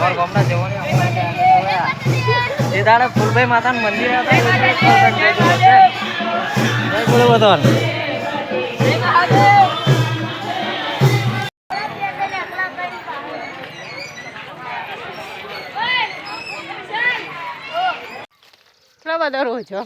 અમારા ગામના જવાની જે દાડે ફૂલભાઈ માતાનું મંદિર હતા કેટલા બધા રહો છો?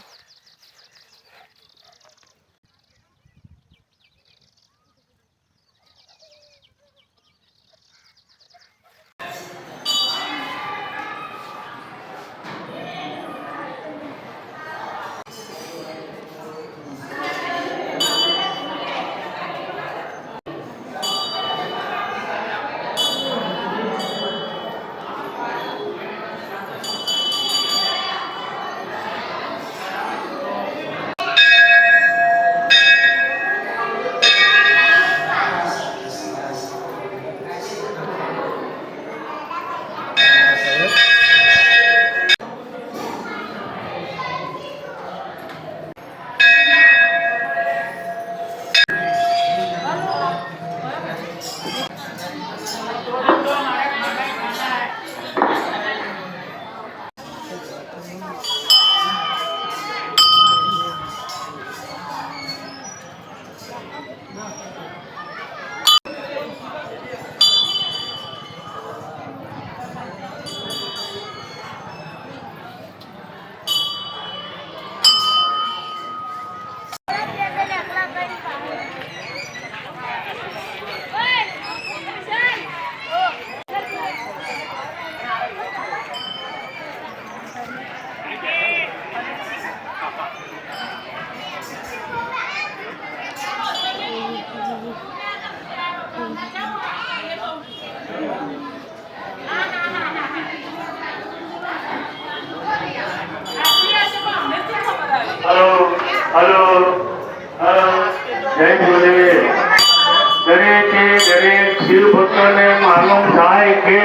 દરેક શિવ ભક્તોને માલુમ થાય કે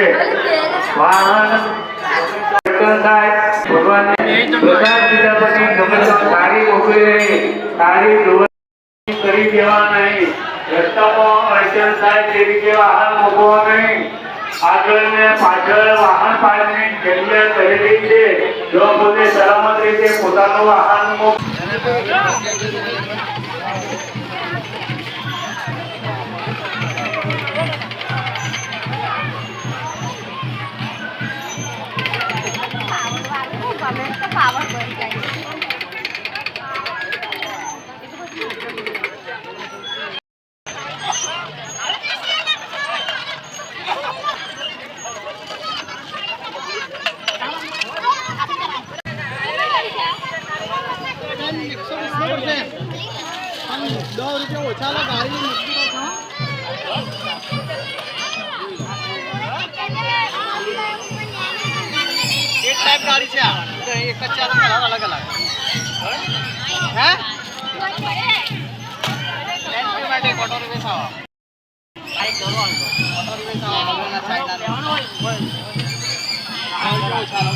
વાહન થાય ભગવાનની પ્રસાદ દીધા પછી ગમે તો સારી મોકલી સારી કરી દેવા નહીં. રસ્તામાં અડચણ થાય તે રીતે વાહન મૂકવો નહીં. આગળ ને પાછળ વાહન પાડવાની જગ્યા કરેલી છે. જો પોતે સલામત રીતે પોતાનું વાહન પાવર બની જાય. ₹100 ઓછા ગાડી એક ટાઈપ ગાડી છે આ એક જ ચાર અલગ અલગ હે એન્ટ્રી માટે કટોરી બેસાવો લાઈક કરો કટોરી બેસાવો ભગવાનના સાઈડના લેવાનો હોય ઓછા લો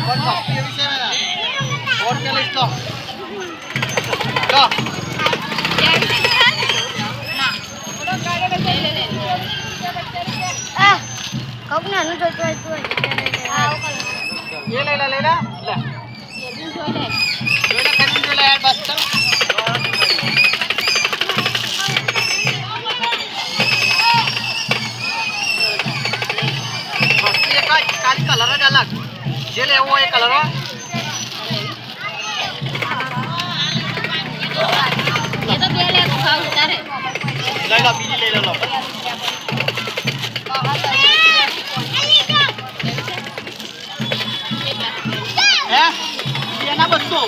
કોણ ભક્તિ વિશે વોટ કે લિસ્ટ લો લો કબ ના નું જોતો ये ले ले ले ये दिन जो ले कहीं जो ले यार बस चल ये का काली कलर है अलग ये ले वो ये कलर है ये तो ले ले तो खाओ उतार है ले लो बीजी ले लो ये ना बच्चों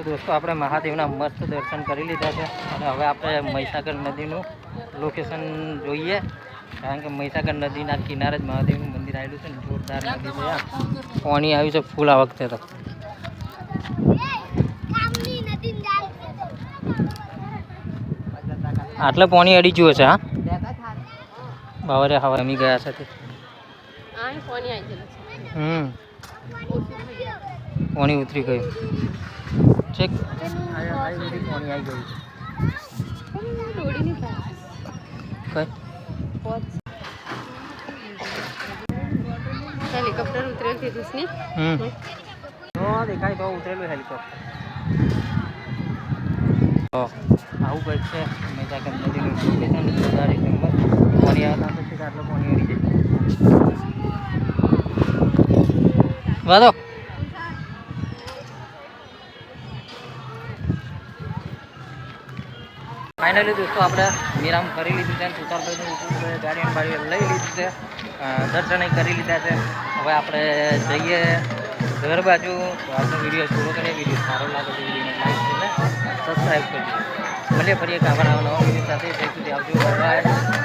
दोस्तों આપણે મહાદેવના મસ્ત દર્શન કરી લીધા છે અને હવે આપણે મહીસાગર નદીનું લોકેશન જોઈએ કારણ કે મહીસાગર નદીના કિનારે જ મહાદેવનું મંદિર આવેલું છે ને જોરદાર નદી છે. પાણી આવ્યું છે ફૂલ આ વખતે તો આટલે પાણી અડી ગયું છે. હા બાવરે હવા અમી ગયા છે તે. પાણી ઉતરી ગયું ચેક. પાણી આવી ગયું કઈ હેલિકોપ્ટર ઉતરેલ કીધું ને. તો દેખાય તો ઉતરેલું હેલિકોપ્ટર. આવું કંઈક છે મહીસાગર નદીનું લોકેશન. વધારે કિંમત પાણી આવતા પછી આટલું પાણી અડી જાય. વાદો ફાઇનલી દોસ્તો આપણે વિરામ કરી લીધું છે. તુષારભાઈનું ગાડી અને બાડી લઈ લીધી છે. દર્શન કરી લીધા છે. હવે આપણે જઈએ ઘર બાજુ. તો આજનો વિડીયો પૂરો કરીએ. વિડીયો સારો લાગે તો વિડીયોને લાઈક કરીને સબસ્ક્રાઈબ કરજો. મળીએ ફરી એક આવા નવા વિડીયો સાથે. ત્યાં સુધી આવજો. બાય.